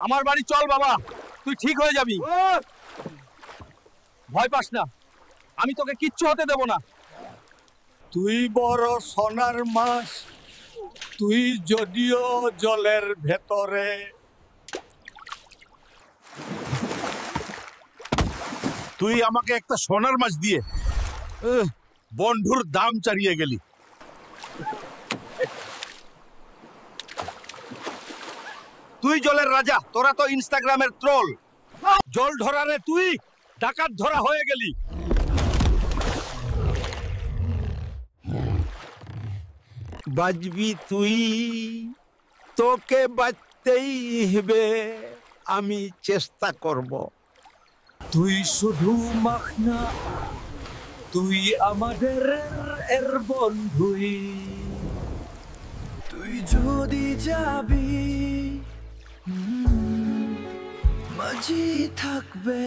আমার বাড়ি চল বাবা, তুই ঠিক হয়ে যাবি। ভয় পাস না, আমি তোকে কিচ্ছু হতে দেব না। তুই বড় সোনার মাছ, তুই যদিও জলের ভেতরে। তুই আমাকে একটা সোনার মাছ দিয়ে বন্ধুর দাম চারিয়ে গেলি। তুই জলের রাজা, তোরা তো ইনস্টাগ্রামের ট্রোল। জল ধরারে তুই ডাকাত ধরা হয়ে গেলি। বাজবি তুই, তোকে বাঁচতেই হবে, আমি চেষ্টা করব। তুই শুধু মাখনা, তুই আমাদের এর বন্ধুই। তুই যদি যাবি মাঝি থাকবে।